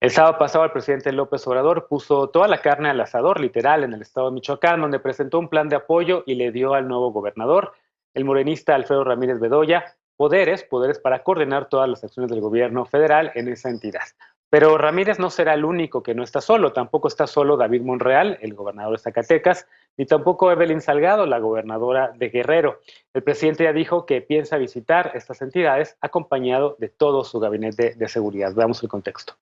El sábado pasado el presidente López Obrador puso toda la carne al asador, literal, en el estado de Michoacán, donde presentó un plan de apoyo y le dio al nuevo gobernador, el morenista Alfredo Ramírez Bedoya, poderes para coordinar todas las acciones del gobierno federal en esa entidad. Pero Ramírez no será el único que no está solo, tampoco está solo David Monreal, el gobernador de Zacatecas, ni tampoco Evelyn Salgado, la gobernadora de Guerrero. El presidente ya dijo que piensa visitar estas entidades acompañado de todo su gabinete de seguridad. Veamos el contexto.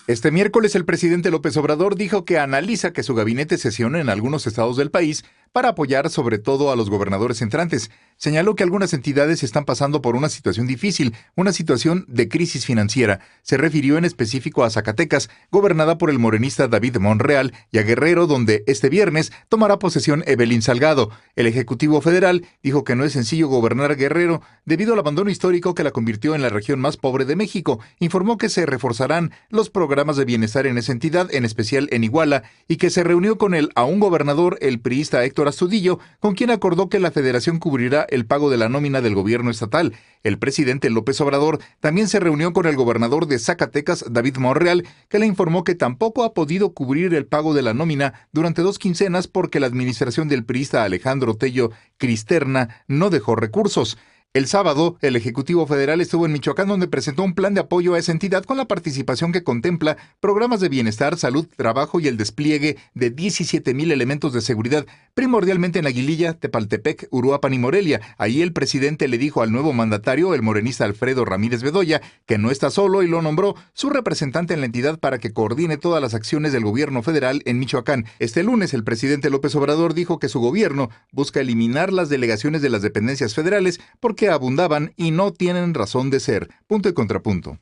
Este miércoles el presidente López Obrador dijo que analiza que su gabinete sesione en algunos estados del país para apoyar sobre todo a los gobernadores entrantes. Señaló que algunas entidades están pasando por una situación difícil, una situación de crisis financiera. Se refirió en específico a Zacatecas, gobernada por el morenista David Monreal, y a Guerrero, donde este viernes tomará posesión Evelyn Salgado. El Ejecutivo Federal dijo que no es sencillo gobernar Guerrero debido al abandono histórico que la convirtió en la región más pobre de México. Informó que se reforzarán los programas de bienestar en esa entidad, en especial en Iguala, y que se reunió con el aún gobernador, el priista Héctor Astudillo, con quien acordó que la federación cubrirá el pago de la nómina del gobierno estatal. El presidente López Obrador también se reunió con el gobernador de Zacatecas, David Monreal, que le informó que tampoco ha podido cubrir el pago de la nómina durante 2 quincenas porque la administración del priista Alejandro Tello Cristerna no dejó recursos. El sábado, el Ejecutivo Federal estuvo en Michoacán, donde presentó un plan de apoyo a esa entidad con la participación que contempla programas de bienestar, salud, trabajo y el despliegue de 17,000 elementos de seguridad, primordialmente en Aguililla, Tepaltepec, Uruapan y Morelia. Ahí el presidente le dijo al nuevo mandatario, el morenista Alfredo Ramírez Bedoya, que no está solo y lo nombró su representante en la entidad para que coordine todas las acciones del gobierno federal en Michoacán. Este lunes, el presidente López Obrador dijo que su gobierno busca eliminar las delegaciones de las dependencias federales porque abundaban y no tienen razón de ser. Punto y contrapunto.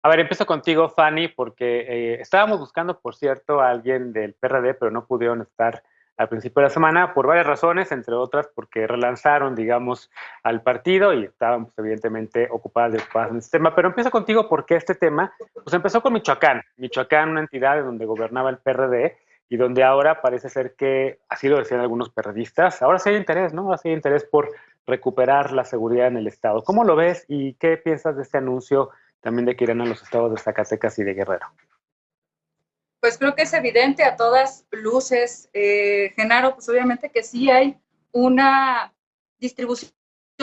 A ver, empiezo contigo, Fanny, porque estábamos buscando, por cierto, a alguien del PRD, pero no pudieron estar al principio de la semana por varias razones, entre otras porque relanzaron, digamos, al partido y estaban, pues, evidentemente ocupadas en este tema. Pero empiezo contigo porque este tema, pues empezó con Michoacán. Michoacán, una entidad donde gobernaba el PRD y donde ahora parece ser que, así lo decían algunos perredistas, ahora sí hay interés, ¿no? Ahora sí hay interés por recuperar la seguridad en el Estado. ¿Cómo lo ves y qué piensas de este anuncio también de que irán a los estados de Zacatecas y de Guerrero? Pues creo que es evidente a todas luces, Genaro, pues obviamente que sí hay una distribución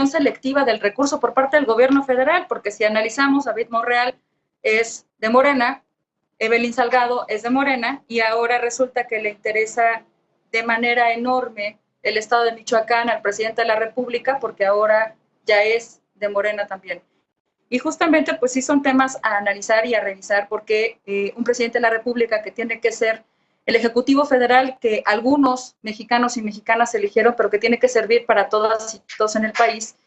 selectiva del recurso por parte del gobierno federal, porque si analizamos, David Monreal es de Morena, Evelyn Salgado es de Morena, y ahora resulta que le interesa de manera enorme el estado de Michoacán al presidente de la República, porque ahora ya es de Morena también. Y justamente, pues sí son temas a analizar y a revisar, porque un presidente de la República que tiene que ser el Ejecutivo Federal, que algunos mexicanos y mexicanas eligieron, pero que tiene que servir para todas y todos en el país,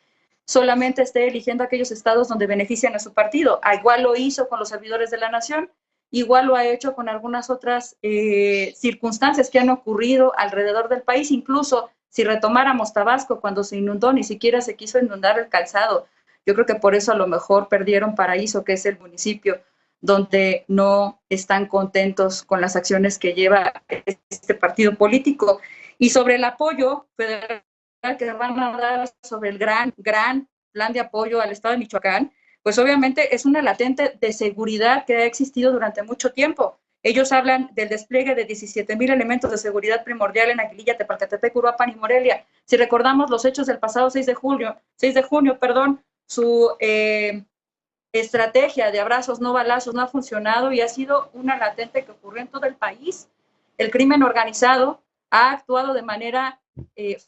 solamente esté eligiendo aquellos estados donde benefician a su partido. Igual lo hizo con los servidores de la nación, igual lo ha hecho con algunas otras circunstancias que han ocurrido alrededor del país. Incluso si retomáramos Tabasco, cuando se inundó, ni siquiera se quiso inundar el calzado. Yo creo que por eso a lo mejor perdieron Paraíso, que es el municipio donde no están contentos con las acciones que lleva este partido político. Y sobre el apoyo federal que van a dar sobre el gran plan de apoyo al estado de Michoacán, pues obviamente es una latente de seguridad que ha existido durante mucho tiempo. Ellos hablan del despliegue de 17,000 elementos de seguridad primordial en Aguililla, Tepalcatepec, Uruapan y Morelia. Si recordamos los hechos del pasado 6 de junio, su estrategia de abrazos no balazos no ha funcionado y ha sido una latente que ocurrió en todo el país. El crimen organizado ha actuado de manera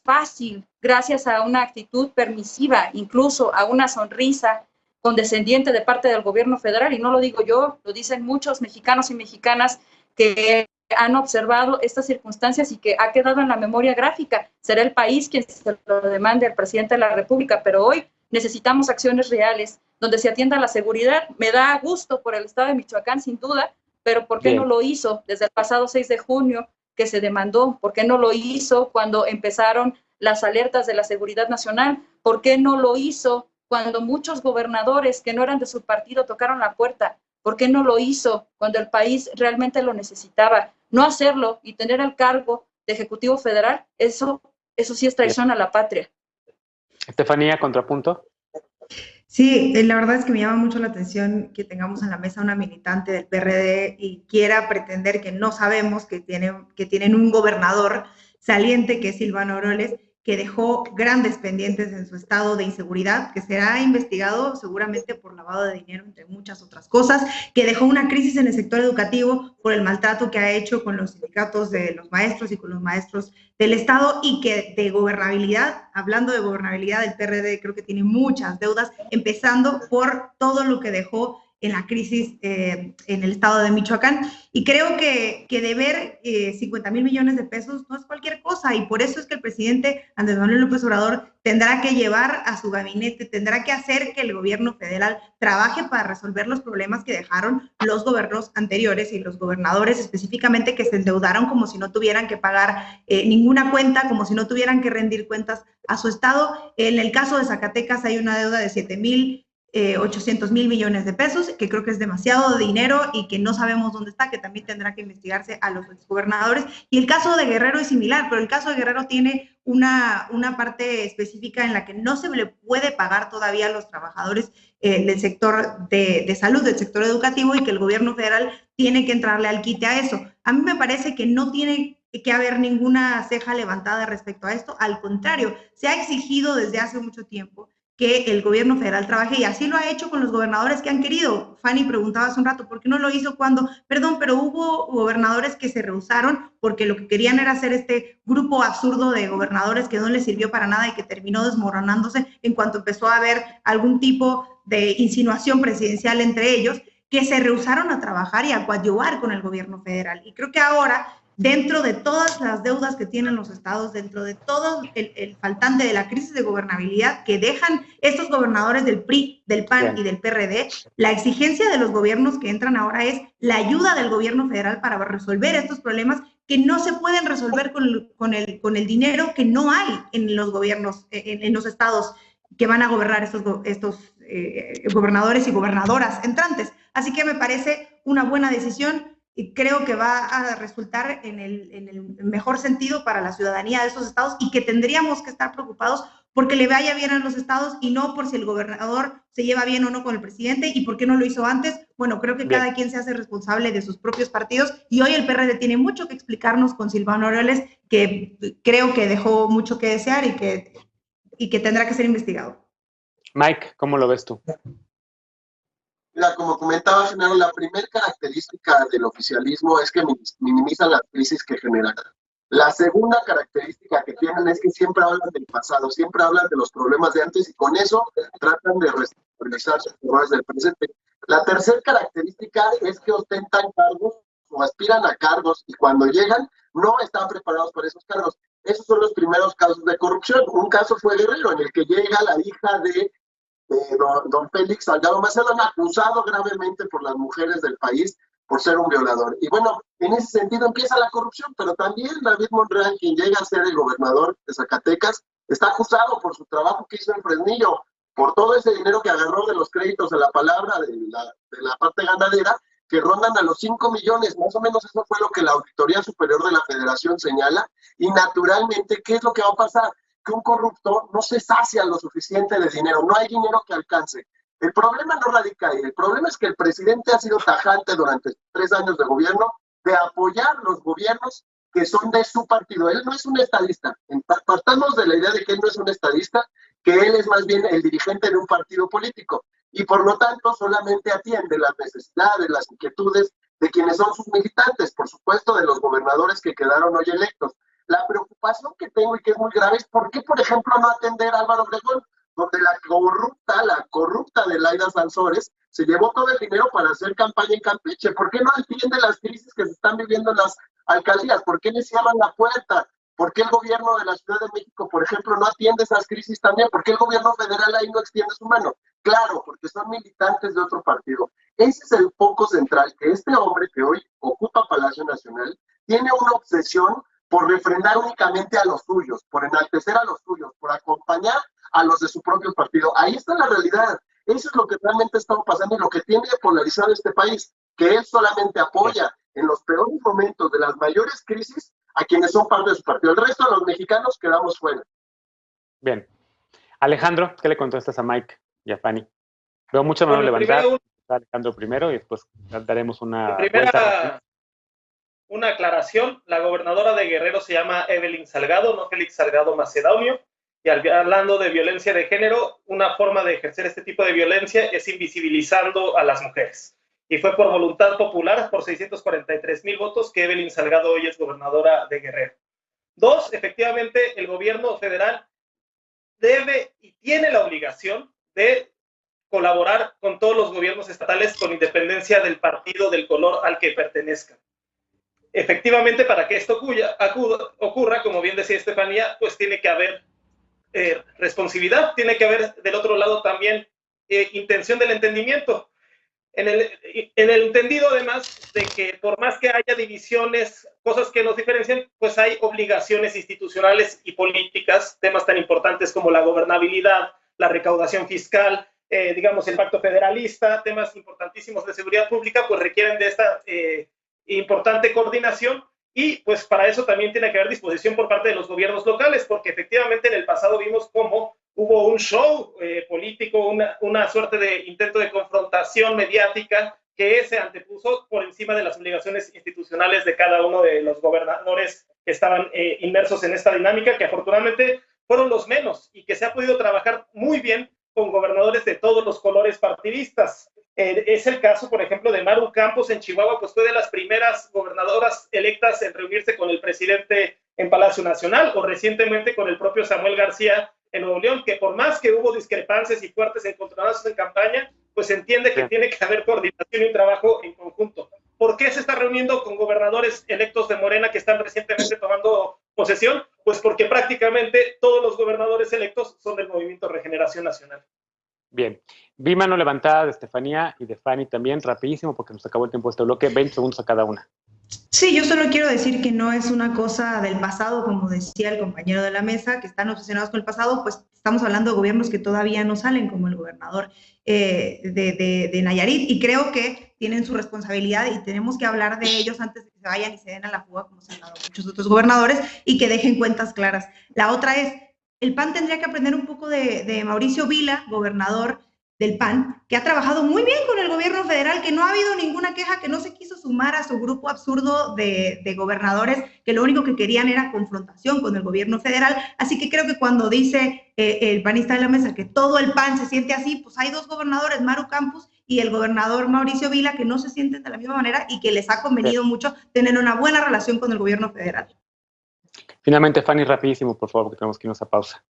fácil gracias a una actitud permisiva, incluso a una sonrisa condescendiente de parte del gobierno federal, y no lo digo yo, lo dicen muchos mexicanos y mexicanas que han observado estas circunstancias y que ha quedado en la memoria gráfica. Será el país quien se lo demande al presidente de la República, pero hoy necesitamos acciones reales donde se atienda la seguridad. Me da gusto por el estado de Michoacán, sin duda, pero ¿por qué no lo hizo desde el pasado 6 de junio que se demandó? ¿Por qué no lo hizo cuando empezaron las alertas de la seguridad nacional? ¿Por qué no lo hizo cuando muchos gobernadores que no eran de su partido tocaron la puerta? ¿Por qué no lo hizo cuando el país realmente lo necesitaba? No hacerlo y tener el cargo de Ejecutivo Federal, eso sí es traición a la patria. Estefanía, contrapunto. Sí, la verdad es que me llama mucho la atención que tengamos en la mesa una militante del PRD y quiera pretender que no sabemos que tienen un gobernador saliente, que es Silvano Aureoles, que dejó grandes pendientes en su estado de inseguridad, que será investigado seguramente por lavado de dinero, entre muchas otras cosas, que dejó una crisis en el sector educativo por el maltrato que ha hecho con los sindicatos de los maestros y con los maestros del Estado, y que de gobernabilidad, hablando de gobernabilidad, el PRD creo que tiene muchas deudas, empezando por todo lo que dejó en la crisis en el estado de Michoacán. Y creo que deber 50,000 millones de pesos no es cualquier cosa, y por eso es que el presidente Andrés Manuel López Obrador tendrá que llevar a su gabinete, tendrá que hacer que el gobierno federal trabaje para resolver los problemas que dejaron los gobiernos anteriores y los gobernadores específicamente, que se endeudaron como si no tuvieran que pagar ninguna cuenta, como si no tuvieran que rendir cuentas a su estado. En el caso de Zacatecas hay una deuda de 7,800,000 millones de pesos, que creo que es demasiado dinero y que no sabemos dónde está, que también tendrá que investigarse a los exgobernadores. Y el caso de Guerrero es similar, pero el caso de Guerrero tiene una parte específica en la que no se le puede pagar todavía a los trabajadores del sector de salud, del sector educativo, y que el gobierno federal tiene que entrarle al quite a eso. A mí me parece que no tiene que haber ninguna ceja levantada respecto a esto. Al contrario, se ha exigido desde hace mucho tiempo que el gobierno federal trabaje, y así lo ha hecho con los gobernadores que han querido. Fanny preguntaba hace un rato, ¿por qué no lo hizo cuando? Perdón, pero hubo gobernadores que se rehusaron porque lo que querían era hacer este grupo absurdo de gobernadores que no les sirvió para nada y que terminó desmoronándose en cuanto empezó a haber algún tipo de insinuación presidencial entre ellos, que se rehusaron a trabajar y a coadyuvar con el gobierno federal. Y creo que ahora, dentro de todas las deudas que tienen los estados, dentro de todo el faltante de la crisis de gobernabilidad que dejan estos gobernadores del PRI, del PAN y del PRD, la exigencia de los gobiernos que entran ahora es la ayuda del gobierno federal para resolver estos problemas que no se pueden resolver con el dinero que no hay en los gobiernos, en los estados que van a gobernar estos gobernadores y gobernadoras entrantes. Así que me parece una buena decisión y creo que va a resultar en el mejor sentido para la ciudadanía de esos estados, y que tendríamos que estar preocupados porque le vaya bien a los estados y no por si el gobernador se lleva bien o no con el presidente y por qué no lo hizo antes. Bueno, creo que cada quien se hace responsable de sus propios partidos, y hoy el PRD tiene mucho que explicarnos con Silvano Aureoles, que creo que dejó mucho que desear y que tendrá que ser investigado. Mike, ¿cómo lo ves tú? Mira, como comentaba Genaro, la primera característica del oficialismo es que minimizan las crisis que generan. La segunda característica que tienen es que siempre hablan del pasado, siempre hablan de los problemas de antes, y con eso tratan de responsabilizar sus errores del presente. La tercera característica es que ostentan cargos o aspiran a cargos, y cuando llegan no están preparados para esos cargos. Esos son los primeros casos de corrupción. Un caso fue Guerrero, en el que llega la hija de don Félix Salgado Macedonio, acusado gravemente por las mujeres del país por ser un violador. Y bueno, en ese sentido empieza la corrupción, pero también David Monreal, quien llega a ser el gobernador de Zacatecas, está acusado por su trabajo que hizo en Fresnillo, por todo ese dinero que agarró de los créditos de la palabra de la parte ganadera, que rondan a los 5 millones, más o menos. Eso fue lo que la Auditoría Superior de la Federación señala. Y naturalmente, ¿qué es lo que va a pasar? Que un corrupto no se sacia lo suficiente de dinero, no hay dinero que alcance. El problema no radica ahí, el problema es que el presidente ha sido tajante durante 3 años de gobierno de apoyar los gobiernos que son de su partido. Él no es un estadista, partamos de la idea de que él no es un estadista, que él es más bien el dirigente de un partido político, y por lo tanto solamente atiende las necesidades, las inquietudes de quienes son sus militantes, por supuesto de los gobernadores que quedaron hoy electos. La preocupación que tengo, y que es muy grave, es por qué, por ejemplo, no atender a Álvaro Obregón, donde la corrupta de Laida Sansores se llevó todo el dinero para hacer campaña en Campeche. ¿Por qué no atiende las crisis que se están viviendo en las alcaldías? ¿Por qué le cierran la puerta? ¿Por qué el gobierno de la Ciudad de México, por ejemplo, no atiende esas crisis también? ¿Por qué el gobierno federal ahí no extiende su mano? Claro, porque son militantes de otro partido. Ese es el foco central, que este hombre que hoy ocupa Palacio Nacional tiene una obsesión por refrendar únicamente a los suyos, por enaltecer a los suyos, por acompañar a los de su propio partido. Ahí está la realidad. Eso es lo que realmente está pasando y lo que tiene polarizado este país, que él solamente apoya en los peores momentos de las mayores crisis a quienes son parte de su partido. El resto de los mexicanos quedamos fuera. Bien. Alejandro, ¿qué le contestas a Mike y a Fanny? Veo mucha mano levantada. Primero, Alejandro primero y después daremos una vuelta. Una aclaración, la gobernadora de Guerrero se llama Evelyn Salgado, no Félix Salgado Macedonio, y hablando de violencia de género, una forma de ejercer este tipo de violencia es invisibilizando a las mujeres. Y fue por voluntad popular, por 643,000 votos, que Evelyn Salgado hoy es gobernadora de Guerrero. 2, efectivamente, el gobierno federal debe y tiene la obligación de colaborar con todos los gobiernos estatales con independencia del partido, del color al que pertenezcan. Efectivamente, para que esto ocurra, como bien decía Estefanía, pues tiene que haber responsabilidad, tiene que haber del otro lado también intención del entendimiento. En el entendido, además, de que por más que haya divisiones, cosas que nos diferencian, pues hay obligaciones institucionales y políticas, temas tan importantes como la gobernabilidad, la recaudación fiscal, digamos, el pacto federalista, temas importantísimos de seguridad pública, pues requieren de esta importante coordinación, y pues para eso también tiene que haber disposición por parte de los gobiernos locales, porque efectivamente en el pasado vimos cómo hubo un show político, una suerte de intento de confrontación mediática que se antepuso por encima de las obligaciones institucionales de cada uno de los gobernadores que estaban inmersos en esta dinámica, que afortunadamente fueron los menos, y que se ha podido trabajar muy bien con gobernadores de todos los colores partidistas. Es el caso, por ejemplo, de Maru Campos en Chihuahua, pues fue de las primeras gobernadoras electas en reunirse con el presidente en Palacio Nacional, o recientemente con el propio Samuel García en Nuevo León, que por más que hubo discrepancias y fuertes encontronazos en campaña, pues se entiende que tiene que haber coordinación y un trabajo en conjunto. ¿Por qué se está reuniendo con gobernadores electos de Morena que están recientemente tomando posesión? Pues porque prácticamente todos los gobernadores electos son del Movimiento Regeneración Nacional. Bien, vi mano levantada de Estefanía y de Fanny también, rapidísimo porque nos acabó el tiempo de este bloque, 20 segundos a cada una. Sí, yo solo quiero decir que no es una cosa del pasado, como decía el compañero de la mesa, que están obsesionados con el pasado, pues estamos hablando de gobiernos que todavía no salen, como el gobernador de Nayarit, y creo que tienen su responsabilidad y tenemos que hablar de ellos antes de que se vayan y se den a la fuga, como se han dado muchos otros gobernadores, y que dejen cuentas claras. La otra es, el PAN tendría que aprender un poco de Mauricio Vila, gobernador del PAN, que ha trabajado muy bien con el gobierno federal, que no ha habido ninguna queja, que no se quiso sumar a su grupo absurdo de gobernadores, que lo único que querían era confrontación con el gobierno federal. Así que creo que cuando dice el panista de la mesa que todo el PAN se siente así, pues hay dos gobernadores, Maru Campos y el gobernador Mauricio Vila, que no se sienten de la misma manera y que les ha convenido mucho tener una buena relación con el gobierno federal. Finalmente, Fanny, rapidísimo, por favor, porque tenemos que irnos a pausa.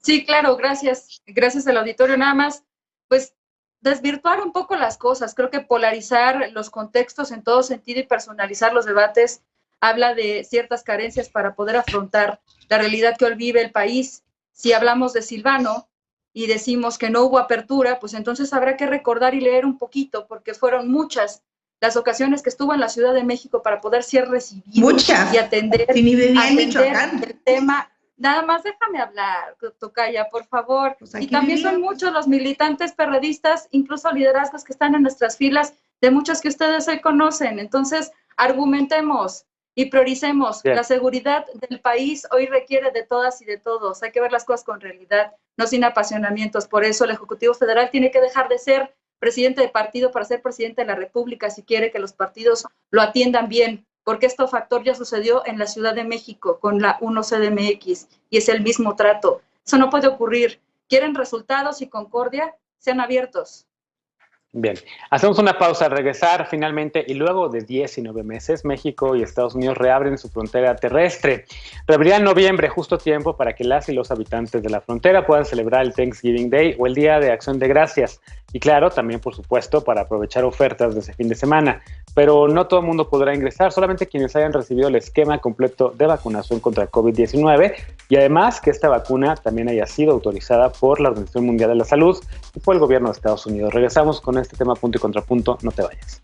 Sí, claro, gracias. Gracias al auditorio. Nada más, pues, desvirtuar un poco las cosas. Creo que polarizar los contextos en todo sentido y personalizar los debates habla de ciertas carencias para poder afrontar la realidad que hoy vive el país. Si hablamos de Silvano y decimos que no hubo apertura, pues entonces habrá que recordar y leer un poquito, porque fueron muchas las ocasiones que estuvo en la Ciudad de México para poder ser recibido y atender, el tema. Nada más déjame hablar, Tocaya, por favor. Pues y también son muchos los militantes perredistas, incluso liderazgos que están en nuestras filas, de muchos que ustedes hoy conocen. Entonces, argumentemos y prioricemos. Bien. La seguridad del país hoy requiere de todas y de todos. Hay que ver las cosas con realidad, no sin apasionamientos. Por eso el Ejecutivo Federal tiene que dejar de ser presidente de partido para ser presidente de la República si quiere que los partidos lo atiendan bien, porque este factor ya sucedió en la Ciudad de México con la 1CDMX y es el mismo trato. Eso no puede ocurrir. ¿Quieren resultados y concordia? Sean abiertos. Bien, hacemos una pausa al regresar finalmente y luego de 19 meses, México y Estados Unidos reabren su frontera terrestre. Reabrirá en noviembre, justo tiempo para que las y los habitantes de la frontera puedan celebrar el Thanksgiving Day o el Día de Acción de Gracias. Y claro, también por supuesto para aprovechar ofertas de ese fin de semana. Pero no todo el mundo podrá ingresar, solamente quienes hayan recibido el esquema completo de vacunación contra COVID-19 y además que esta vacuna también haya sido autorizada por la Organización Mundial de la Salud y por el gobierno de Estados Unidos. Regresamos con este tema punto y contrapunto, no te vayas.